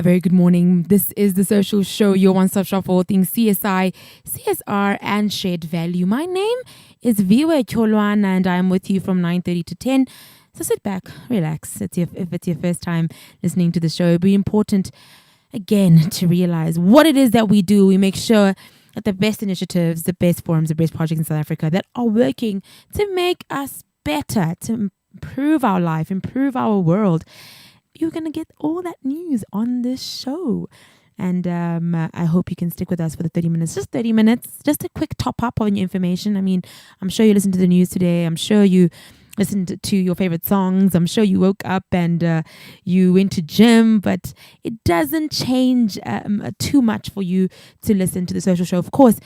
A very good morning. This is The Social Show, your one-stop shop for all things CSI, CSR, and shared value. My name is Viwe Cholwana, and I'm with you from 9:30 to 10. So sit back, relax. If it's your first time listening to the show, it'll be important, again, to realize what it is that we do. We make sure that the best initiatives, the best forums, the best projects in South Africa that are working to make us better, to improve our life, improve our world. You're going to get all that news on this show. And I hope you can stick with us for the 30 minutes. Just 30 minutes. Just a quick top up on your information. I mean, I'm sure you listened to the news today. I'm sure you listened to your favorite songs. I'm sure you woke up and you went to gym. But it doesn't change too much for you to listen to the social show. Of course,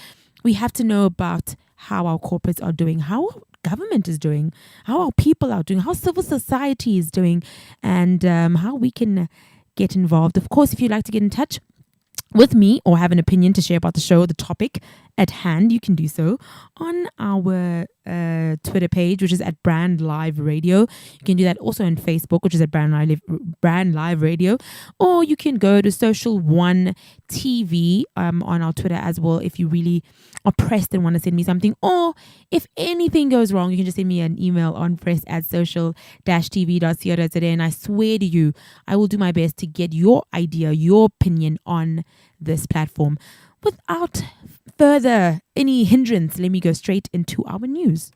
we have to know about how our corporates are doing, how government is doing, how our people are doing, how civil society is doing, and how we can get involved. Of course, if you'd like to get in touch with me or have an opinion to share about the show, the topic at hand, you can do so on our Twitter page, which is at Brand Live Radio. You can do that also on Facebook, which is at Brand Live Radio, or you can go to Social One TV on our Twitter as well if you really are pressed and want to send me something, or if anything goes wrong, you can just send me an email on press@social-tv.co.za, and I swear to you, I will do my best to get your idea, your opinion on this platform. Without further any hindrance, let me go straight into our news.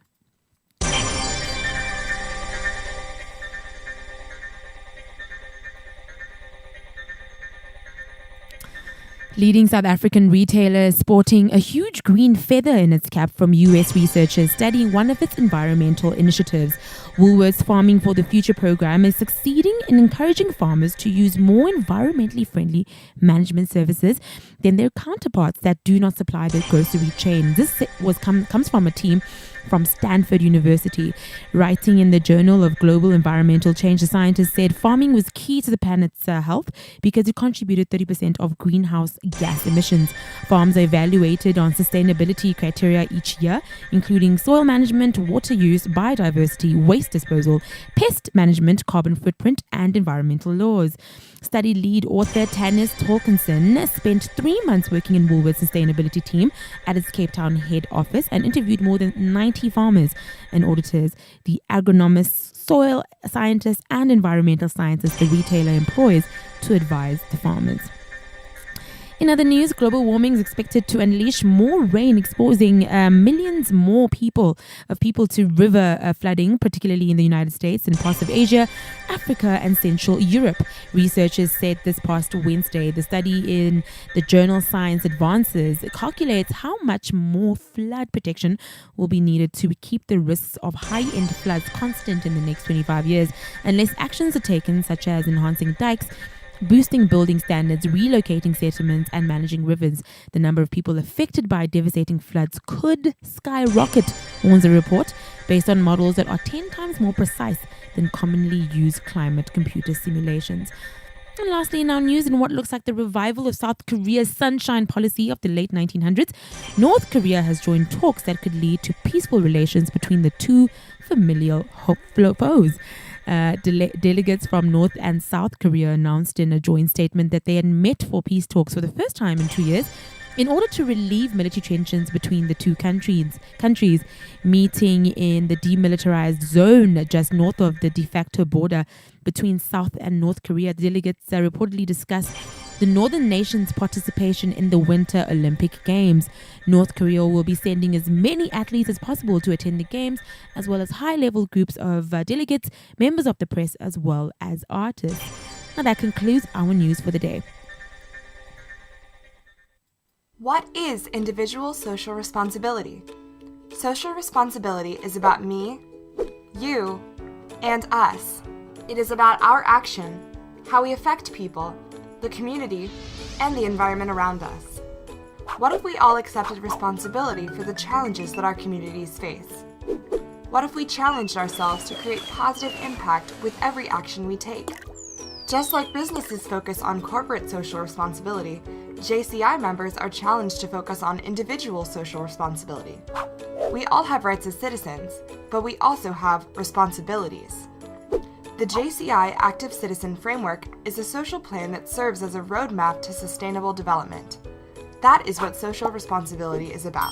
Leading South African retailer sporting a huge green feather in its cap from US researchers studying one of its environmental initiatives. Woolworths Farming for the Future program is succeeding in encouraging farmers to use more environmentally friendly management services than their counterparts that do not supply the grocery chain. This comes from a team from Stanford University. Writing in the Journal of Global Environmental Change, the scientists said farming was key to the planet's health because it contributed 30% of greenhouse gas emissions. Farms are evaluated on sustainability criteria each year, including soil management, water use, biodiversity, waste disposal, pest management, carbon footprint, and environmental laws. Study lead author Tanis Torkinson spent 3 months working in Woolworth's sustainability team at its Cape Town head office and interviewed more than 90 farmers and auditors, the agronomists, soil scientists, and environmental scientists the retailer employs to advise the farmers. In other news, global warming is expected to unleash more rain, exposing millions more people to river flooding, particularly in the United States and parts of Asia, Africa, and Central Europe. Researchers said this past Wednesday. The study in the journal Science Advances calculates how much more flood protection will be needed to keep the risks of high-end floods constant in the next 25 years, unless actions are taken, such as enhancing dikes, boosting building standards, relocating settlements, and managing rivers. The number of people affected by devastating floods could skyrocket, warns a report, based on models that are 10 times more precise than commonly used climate computer simulations. And lastly, in our news, in what looks like the revival of South Korea's sunshine policy of the late 1900s, North Korea has joined talks that could lead to peaceful relations between the two familial foes. Delegates from North and South Korea announced in a joint statement that they had met for peace talks for the first time in 2 years in order to relieve military tensions between the two countries. Meeting in the demilitarized zone just north of the de facto border between South and North Korea, delegates reportedly discussed the northern nation's participation in the Winter Olympic Games. North Korea will be sending as many athletes as possible to attend the games, as well as high-level groups of delegates, members of the press, as well as artists. Now that concludes our news for the day. What is individual social responsibility? Social responsibility is about me, you, and us. It is about our action, how we affect people, the community, and the environment around us. What if we all accepted responsibility for the challenges that our communities face? What if we challenged ourselves to create positive impact with every action we take? Just like businesses focus on corporate social responsibility, JCI members are challenged to focus on individual social responsibility. We all have rights as citizens, but we also have responsibilities. The JCI Active Citizen Framework is a social plan that serves as a roadmap to sustainable development. That is what social responsibility is about.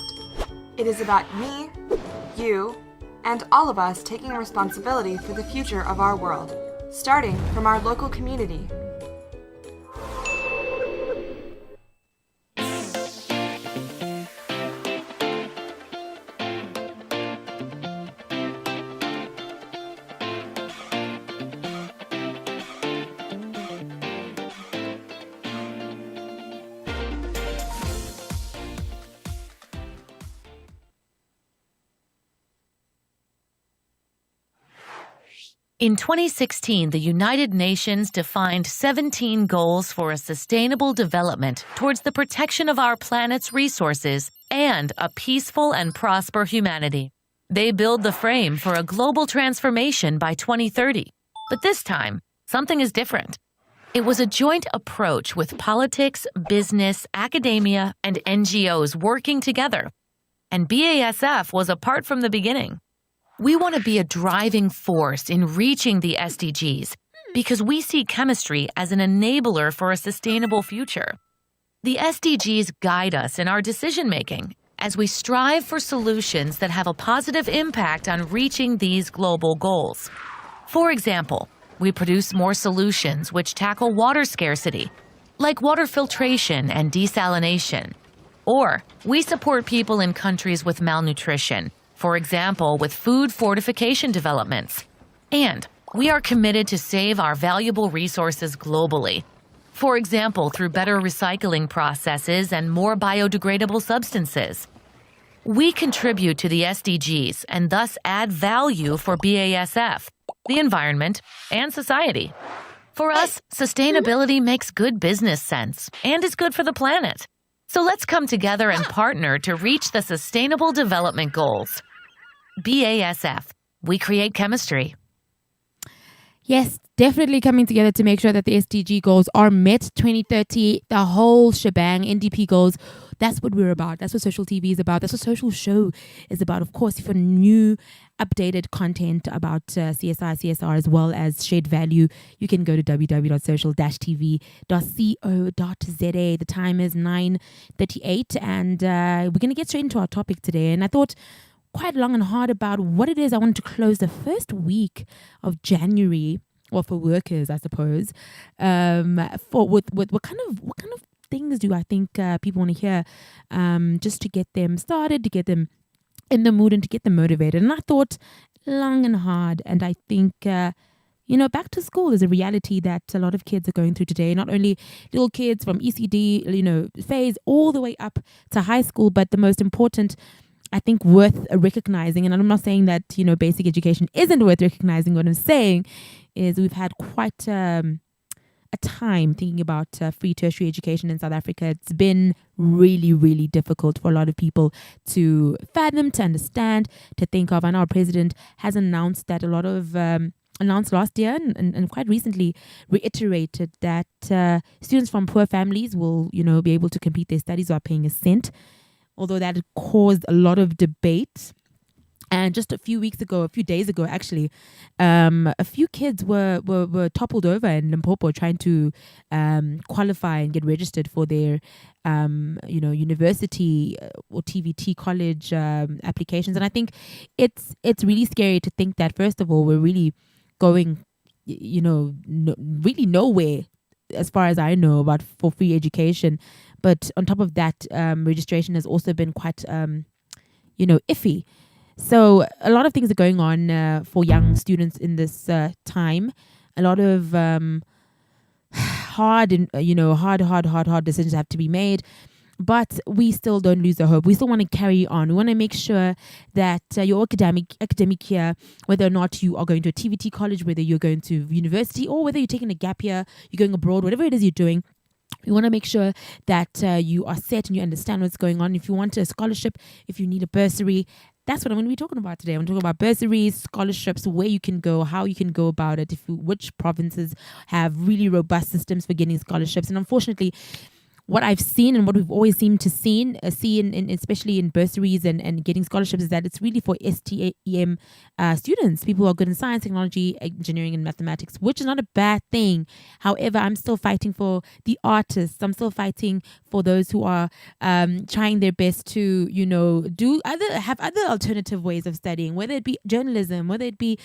It is about me, you, and all of us taking responsibility for the future of our world, starting from our local community. In 2016, the United Nations defined 17 goals for a sustainable development towards the protection of our planet's resources and a peaceful and prosper humanity. They build the frame for a global transformation by 2030. But this time, something is different. It was a joint approach with politics, business, academia, and NGOs working together. And BASF was apart from the beginning. We want to be a driving force in reaching the SDGs because we see chemistry as an enabler for a sustainable future. The SDGs guide us in our decision-making as we strive for solutions that have a positive impact on reaching these global goals. For example, we produce more solutions which tackle water scarcity, like water filtration and desalination. Or we support people in countries with malnutrition, for example, with food fortification developments. And we are committed to save our valuable resources globally, for example, through better recycling processes and more biodegradable substances. We contribute to the SDGs and thus add value for BASF, the environment, and society. For us, sustainability makes good business sense and is good for the planet. So let's come together and partner to reach the Sustainable Development Goals. BASF, we create chemistry. Yes, definitely coming together to make sure that the SDG goals are met. 2030, the whole shebang, NDP goals. That's what we're about. That's what social TV is about. That's what social show is about. Of course, if you're new, updated content about CSR as well as shared value, you can go to www.social-tv.co.za. The time is 9:38 and we're going to get straight into our topic today. And I thought quite long and hard about what it is I wanted to close the first week of January, or for workers, I suppose. With what kind of things do I think people want to hear, just to get them started, to get them in the mood, and to get them motivated. And I thought long and hard, and I think back to school is a reality that a lot of kids are going through today. Not only little kids from ECD, phase all the way up to high school, but the most important, I think, worth recognizing, and I'm not saying that, basic education isn't worth recognizing. What I'm saying is we've had quite a time thinking about free tertiary education in South Africa. It's been really, really difficult for a lot of people to fathom, to understand, to think of. And our president has announced that announced last year and quite recently reiterated that students from poor families will, be able to complete their studies without paying a cent. Although that caused a lot of debate. And just a few days ago, actually, a few kids were toppled over in Limpopo trying to qualify and get registered for their, university or TVT college applications. And I think it's really scary to think that, first of all, we're really going, really nowhere, as far as I know, for free education. But on top of that, registration has also been quite, iffy. So a lot of things are going on for young students in this time. A lot of hard decisions have to be made. But we still don't lose the hope. We still want to carry on. We want to make sure that your academic year, whether or not you are going to a TVT college, whether you're going to university, or whether you're taking a gap year, you're going abroad, whatever it is you're doing, we want to make sure that you are set and you understand what's going on. If you want a scholarship, if you need a bursary, that's what I'm going to be talking about today. I'm talking about bursaries, scholarships, where you can go, how you can go about it, which provinces have really robust systems for getting scholarships. And unfortunately, what I've seen and what we've always seemed to see in especially in bursaries and getting scholarships is that it's really for STEM students, people who are good in science, technology, engineering, and mathematics, which is not a bad thing. However, I'm still fighting for the artists. I'm still fighting for those who are trying their best to, have other alternative ways of studying, whether it be journalism, whether it be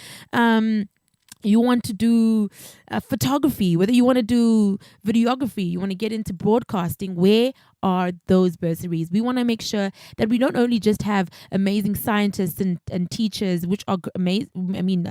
you want to do photography, whether you want to do videography, you want to get into broadcasting. Where are those bursaries? We want to make sure that we don't only just have amazing scientists and teachers, which are amazing. I mean,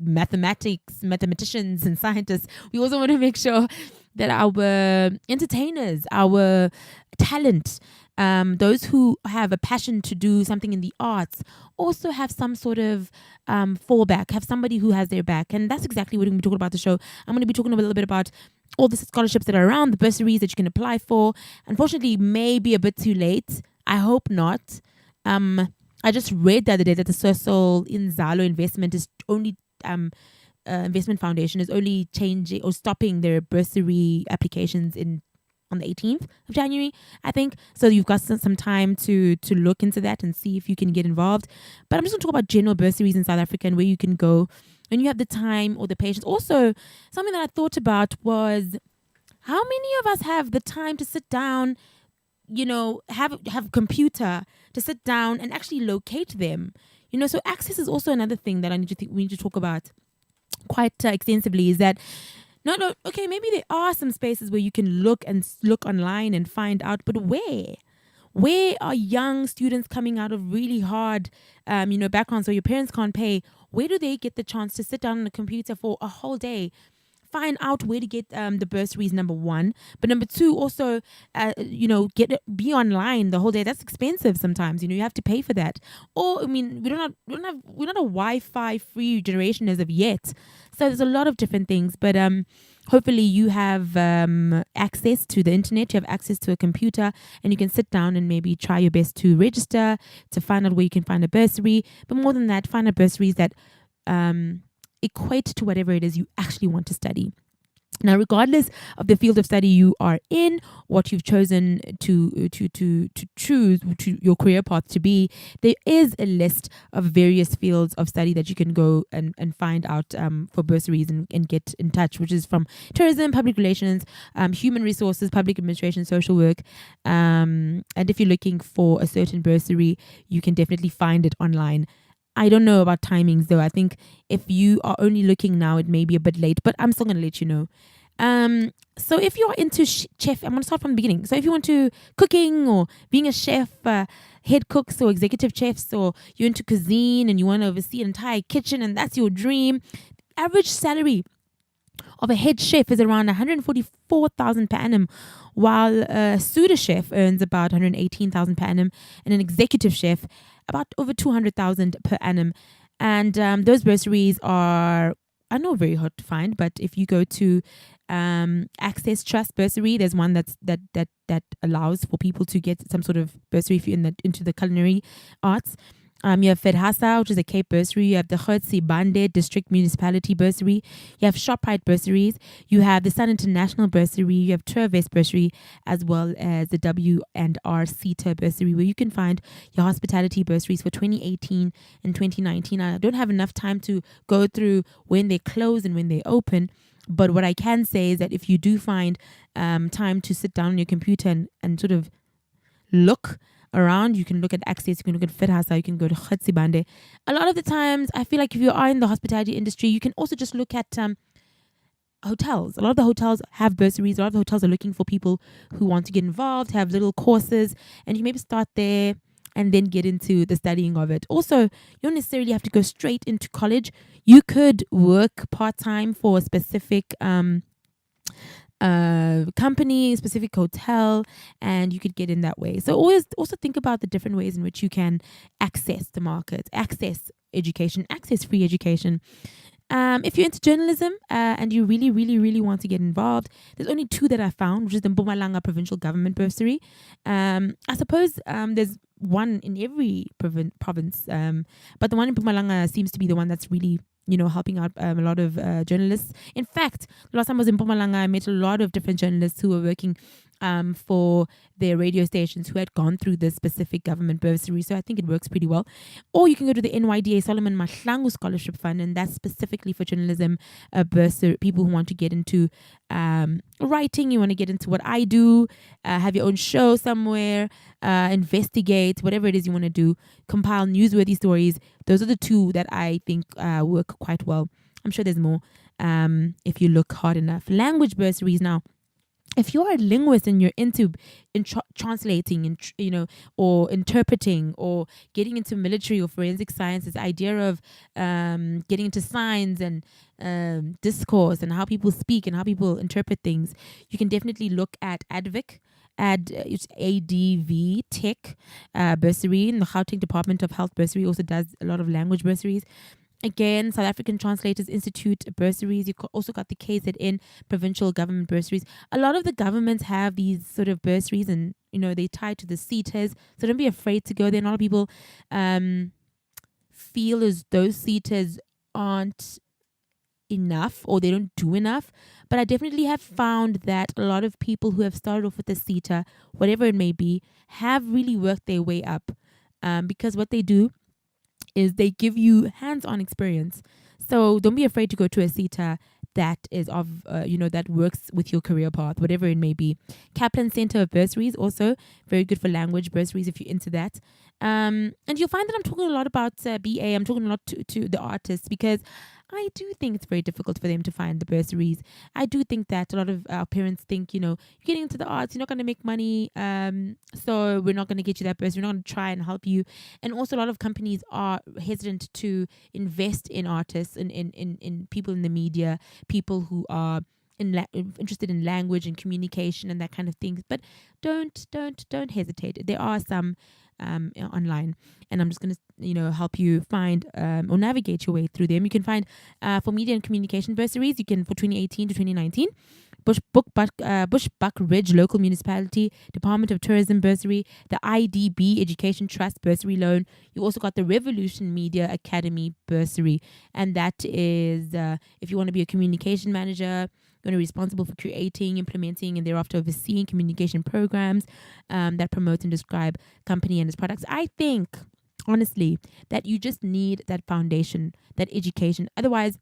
mathematicians and scientists. We also want to make sure that our entertainers, our talent, those who have a passion to do something in the arts also have some sort of fallback, have somebody who has their back. And that's exactly what we're going to be talking about the show. I'm going to be talking a little bit about all the scholarships that are around, the bursaries that you can apply for. Unfortunately, may be a bit too late. I hope not. I just read the other day that the Social Inzalo investment is only investment foundation is only changing or stopping their bursary applications on the 18th of January, I think. So you've got some time to look into that and see if you can get involved. But I'm just going to talk about general bursaries in South Africa and where you can go when you have the time or the patience. Also, something that I thought about was how many of us have the time to sit down, have a computer to sit down and actually locate them. So access is also another thing that we need to talk about quite extensively, is that okay, maybe there are some spaces where you can look online and find out, but where are young students coming out of really hard, backgrounds where your parents can't pay? Where do they get the chance to sit down on a computer for a whole day? Find out where to get the bursaries, number one. But number two, also, be online the whole day. That's expensive sometimes. You have to pay for that. Or, we're not a Wi-Fi free generation as of yet. So there's a lot of different things. But hopefully you have access to the internet. You have access to a computer, and you can sit down and maybe try your best to register, to find out where you can find a bursary. But more than that, find a bursaries that equate to whatever it is you actually want to study. Now, regardless of the field of study you are in, what you've chosen to choose to your career path to be, there is a list of various fields of study that you can go and find out for bursaries and get in touch, which is from tourism, public relations, human resources, public administration, social work. And if you're looking for a certain bursary, you can definitely find it online. I don't know about timings though. I think if you are only looking now, it may be a bit late, but I'm still going to let you know. So if you're into chef, I'm going to start from the beginning. So if you want to cooking or being a chef, head cooks or executive chefs, or you're into cuisine and you want to oversee an entire kitchen and that's your dream, average salary of a head chef is around 144,000 per annum, while a sous chef earns about 118,000 per annum, and an executive chef about over 200,000 per annum. And those bursaries are, I know, very hard to find, but if you go to Access Trust bursary, there's one that allows for people to get some sort of bursary if you're into the culinary arts. You have FEDHASA, which is a Cape bursary. You have the Gqeberha Bande District Municipality bursary. You have ShopRite bursaries. You have the Sun International bursary. You have Tourvest bursary, as well as the W&R CETA bursary, where you can find your hospitality bursaries for 2018 and 2019. I don't have enough time to go through when they close and when they open. But what I can say is that if you do find time to sit down on your computer and sort of look around, you can look at Access, you can look at FEDHASA, you can go to Gqeberha Bande. A lot of the times, I feel like if you are in the hospitality industry, you can also just look at hotels. A lot of the hotels have bursaries. A lot of the hotels are looking for people who want to get involved, have little courses, and you maybe start there and then get into the studying of it. Also, you don't necessarily have to go straight into college. You could work part-time for a specific company, specific hotel, and you could get in that way. So always also think about the different ways in which you can access the market, access education, access free education. If you're into journalism and you really, really, really want to get involved, there's only two that I found, which is the Mpumalanga Provincial Government Bursary. I suppose there's one in every province, but the one in Mpumalanga seems to be the one that's really helping out a lot of journalists. In fact, the last time I was in Mpumalanga, I met a lot of different journalists who were working for their radio stations who had gone through this specific government bursary. So I think it works pretty well. Or you can go to the NYDA Solomon Mahlangu Scholarship Fund, and that's specifically for journalism bursary, people who want to get into writing, you want to get into what I do, have your own show somewhere, investigate, whatever it is you want to do, compile newsworthy stories. Those are the two that I think work quite well. I'm sure there's more if you look hard enough. Language bursaries now. If you're a linguist and you're into translating and or interpreting or getting into military or forensic sciences, idea of getting into science and discourse and how people speak and how people interpret things, you can definitely look at ADVIC. It's ADV Tech bursary, and the Gauteng Department of Health bursary also does a lot of language bursaries. Again, South African Translators Institute bursaries. You've also got the KZN provincial government bursaries. A lot of the governments have these sort of bursaries, and they tie to the SETAs. So don't be afraid to go there. And a lot of people feel as those SETAs aren't enough or they don't do enough. But I definitely have found that a lot of people who have started off with a SETA, whatever it may be, have really worked their way up because what they do is they give you hands-on experience. So don't be afraid to go to a SETA that is of, that works with your career path, whatever it may be. Kaplan Center of Bursaries, also very good for language bursaries if you're into that. And you'll find that I'm talking a lot about BA. I'm talking a lot to the artists because I do think it's very difficult for them to find the bursaries. I do think that a lot of our parents think, you're getting into the arts, you're not going to make money, so we're not going to get you that bursary. We're not going to try and help you. And also a lot of companies are hesitant to invest in artists and in people in the media, people who are interested in language and communication and that kind of thing. But don't hesitate. There are some online, and I'm just going to help you find or navigate your way through them. You can find for media and communication bursaries, you can for 2018 to 2019 Bushbuck Ridge Local Municipality Department of Tourism bursary, the IDB Education Trust bursary loan. You also got the Revolution Media Academy bursary, and that is if you want to be a communication manager, you're going to be responsible for creating, implementing, and thereafter overseeing communication programs that promote and describe company and its products. I think, honestly, that you just need that foundation, that education. Otherwise,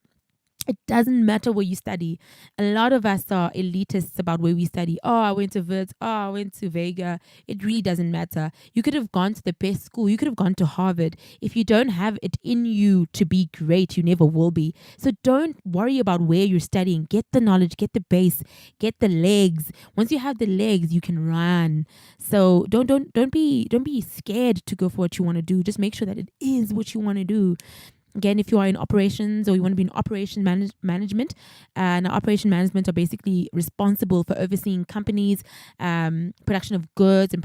it doesn't matter where you study. A lot of us are elitists about where we study. Oh, I went to Wits. Oh, I went to Vega. It really doesn't matter. You could have gone to the best school. You could have gone to Harvard. If you don't have it in you to be great, you never will be. So don't worry about where you're studying. Get the knowledge, get the base, get the legs. Once you have the legs, you can run. So don't be scared to go for what you want to do. Just make sure that it is what you want to do. Again, if you are in operations or you want to be in operation management, and operation management are basically responsible for overseeing companies, production of goods and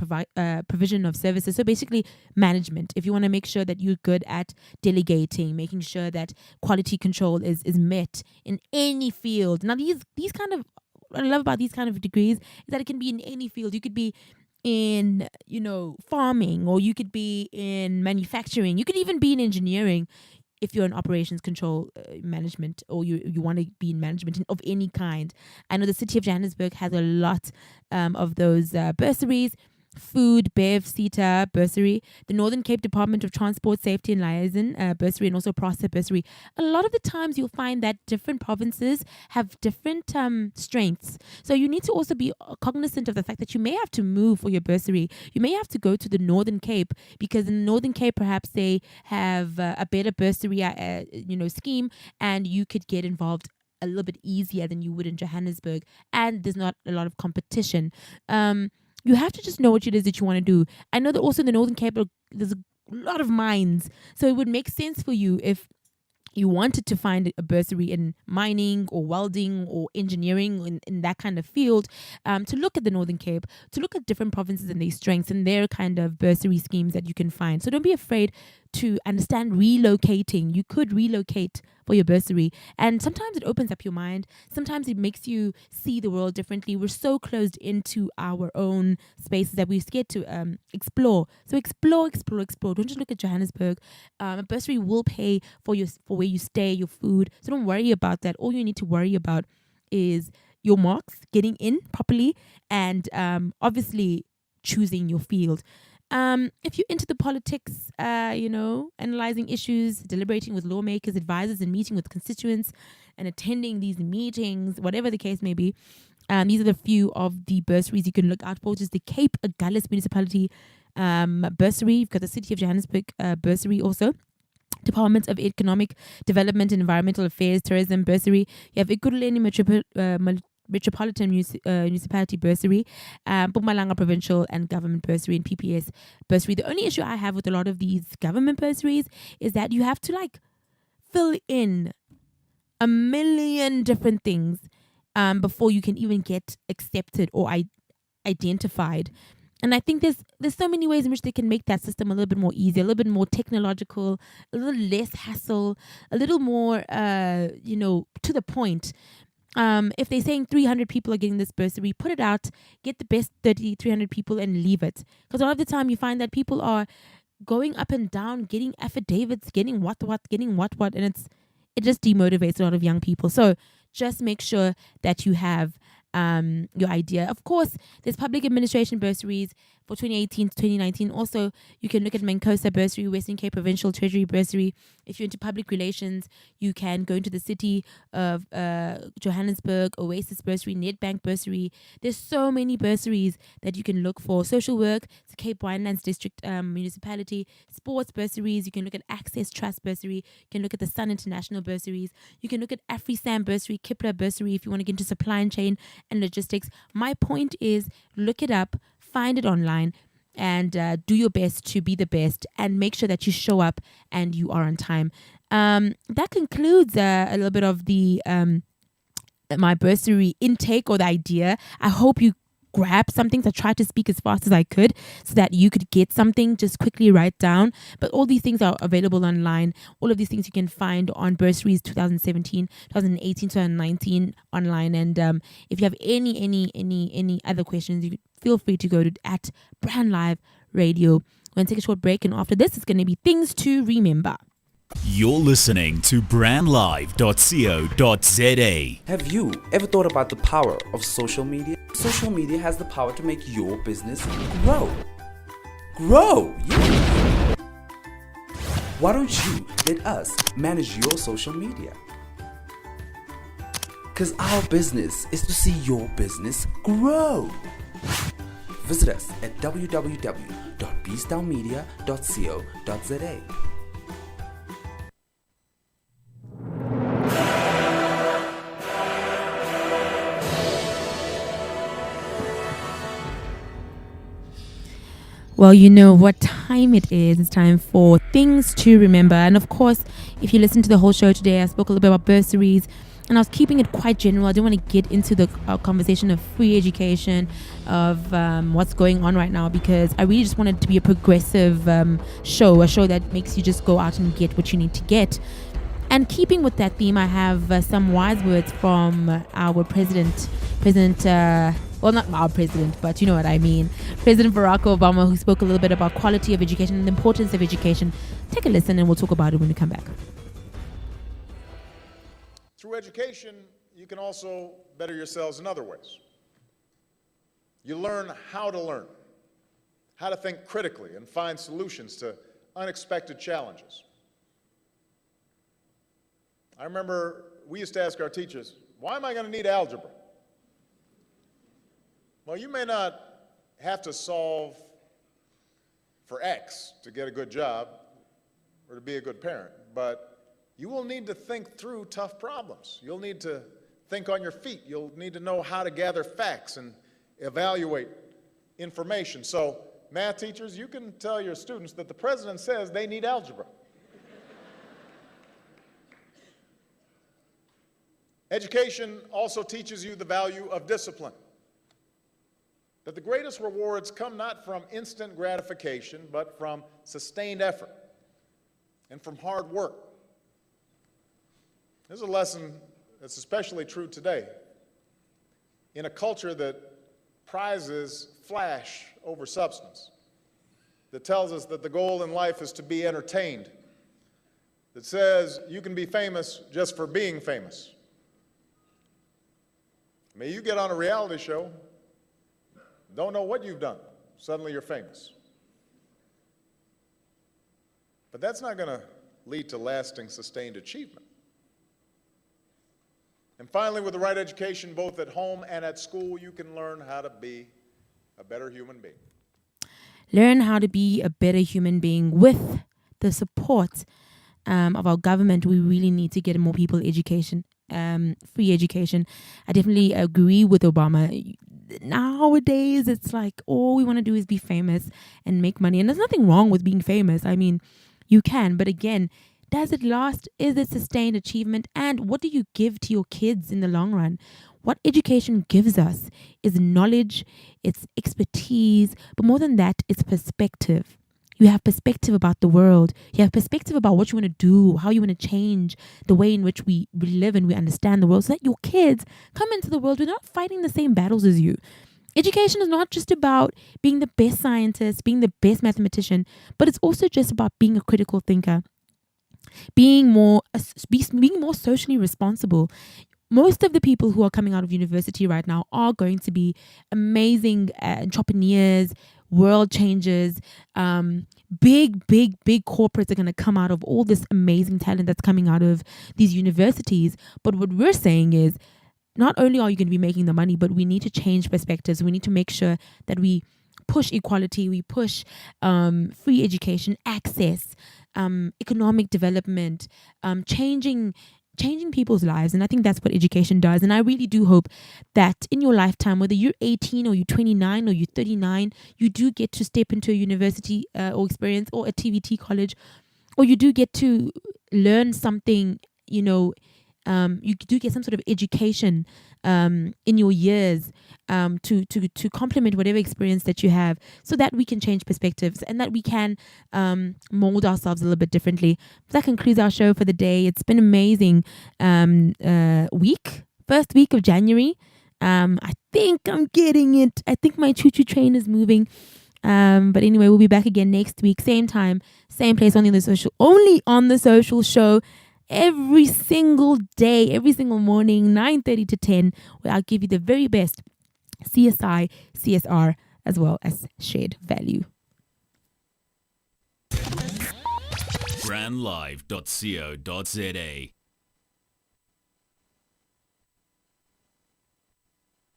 provision of services. So basically management. If you want to make sure that you're good at delegating, making sure that quality control is met in any field. Now these kind of, what I love about these kind of degrees is that it can be in any field. You could be in farming, or you could be in manufacturing, you could even be in engineering. If you're in operations control management, or you want to be in management of any kind. I know the city of Johannesburg has a lot of those bursaries. Food, Bev, SETA bursary, the Northern Cape Department of Transport, Safety and Liaison bursary, and also PROSA bursary. A lot of the times you'll find that different provinces have different strengths. So you need to also be cognizant of the fact that you may have to move for your bursary. You may have to go to the Northern Cape, because in the Northern Cape perhaps they have a better bursary scheme, and you could get involved a little bit easier than you would in Johannesburg, and there's not a lot of competition. You have to just know what it is that you want to do. I know that also in the Northern Cape, there's a lot of mines. So it would make sense for you if you wanted to find a bursary in mining or welding or engineering in that kind of field, to look at the Northern Cape, to look at different provinces and their strengths and their kind of bursary schemes that you can find. So don't be afraid to understand relocating. You could relocate for your bursary, and sometimes it opens up your mind. Sometimes it makes you see the world differently. We're so closed into our own spaces that we're scared to explore. So explore. Don't just look at Johannesburg. A bursary will pay for where you stay, your food. So don't worry about that. All you need to worry about is your marks, getting in properly, and obviously choosing your field. If you're into the politics, analyzing issues, deliberating with lawmakers, advisors, and meeting with constituents, and attending these meetings, whatever the case may be, these are the few of the bursaries you can look out for. Which is the Cape Agulhas Municipality bursary. You've got the City of Johannesburg bursary also. Department of Economic Development and Environmental Affairs, Tourism bursary. You have Ekurhuleni Metropolitan Municipality bursary, Mpumalanga Provincial and Government bursary, and PPS bursary. The only issue I have with a lot of these government bursaries is that you have to fill in a million different things before you can even get accepted or identified. And I think there's so many ways in which they can make that system a little bit more easy, a little bit more technological, a little less hassle, a little more, to the point. If they're saying 300 people are getting this bursary, put it out, get the best 300 people and leave it. Because a lot of the time you find that people are going up and down, getting affidavits, getting what, and it just demotivates a lot of young people. So just make sure that you have your idea. Of course, there's public administration bursaries for 2018 to 2019. Also, you can look at Mancosa bursary, Western Cape Provincial Treasury bursary. If you're into public relations, you can go into the City of Johannesburg, Oasis bursary, Nedbank bursary. There's so many bursaries that you can look for. Social work, it's Cape Winelands District Municipality. Sports bursaries, you can look at Access Trust bursary. You can look at the Sun International bursaries. You can look at AfriSam bursary, Kipler bursary if you want to get into supply chain and logistics. My point is, look it up, find it online, and do your best to be the best, and make sure that you show up and you are on time. That concludes a little bit of the my bursary intake or the idea. I hope you grab something. I tried to speak as fast as I could so that you could get something, just quickly write down. But all these things are available online. All of these things you can find on bursaries 2017, 2018, 2019 online. And if you have any other questions, you feel free to go to at Brand Live Radio. We're going to take a short break, and after this, it's going to be things to remember. You're listening to brandlive.co.za. Have you ever thought about the power of social media? Social media has the power to make your business grow. Yeah. Why don't you let us manage your social media? Because our business is to see your business grow. Visit us at www.bstownmedia.co.za. Well, you know what time it is. It's time for things to remember. And of course, if you listen to the whole show today, I spoke a little bit about bursaries, and I was keeping it quite general. I didn't want to get into the conversation of free education, of what's going on right now, because I really just wanted it to be a progressive show, a show that makes you just go out and get what you need to get. And keeping with that theme, I have some wise words from our president, well, not our president, but you know what I mean, President Barack Obama, who spoke a little bit about quality of education and the importance of education. Take a listen and we'll talk about it when we come back. Through education, you can also better yourselves in other ways. You learn how to learn, how to think critically and find solutions to unexpected challenges. I remember we used to ask our teachers, why am I going to need algebra? Well, you may not have to solve for X to get a good job or to be a good parent, but you will need to think through tough problems. You'll need to think on your feet. You'll need to know how to gather facts and evaluate information. So, math teachers, you can tell your students that the president says they need algebra. Education also teaches you the value of discipline. That the greatest rewards come not from instant gratification, but from sustained effort and from hard work. This is a lesson that's especially true today in a culture that prizes flash over substance, that tells us that the goal in life is to be entertained, that says you can be famous just for being famous. I mean, you get on a reality show, don't know what you've done. Suddenly you're famous. But that's not going to lead to lasting, sustained achievement. And finally, with the right education, both at home and at school, you can learn how to be a better human being. Learn how to be a better human being with the support of our government. We really need to get more people education, free education. I definitely agree with Obama. Nowadays, it's like all we want to do is be famous and make money. And there's nothing wrong with being famous. I mean, you can. But again, does it last? Is it sustained achievement? And what do you give to your kids in the long run? What education gives us is knowledge, it's expertise, but more than that, it's perspective. You have perspective about the world. You have perspective about what you want to do, how you want to change the way in which we live and we understand the world, so that your kids come into the world without fighting the same battles as you. Education is not just about being the best scientist, being the best mathematician, but it's also just about being a critical thinker, being more socially responsible. Most of the people who are coming out of university right now are going to be amazing entrepreneurs, world changers. Big corporates are going to come out of all this amazing talent that's coming out of these universities. But what we're saying is, not only are you going to be making the money, but we need to change perspectives. We need to make sure that we push equality, we push free education, access, economic development, changing people's lives. And I think that's what education does. And I really do hope that in your lifetime, whether you're 18 or you're 29 or you're 39, you do get to step into a university or experience or a TVT college, or you do get to learn something, you do get some sort of education in your years to complement whatever experience that you have, so that we can change perspectives and that we can mold ourselves a little bit differently. That concludes our show for the day. It's been amazing first week of January. I think I'm getting it. I think my choo-choo train is moving. But anyway, we'll be back again next week, same time, same place, only on the social show. Every single day, every single morning, 9:30 to 10, where I'll give you the very best CSI, CSR, as well as shared value. brandlive.co.za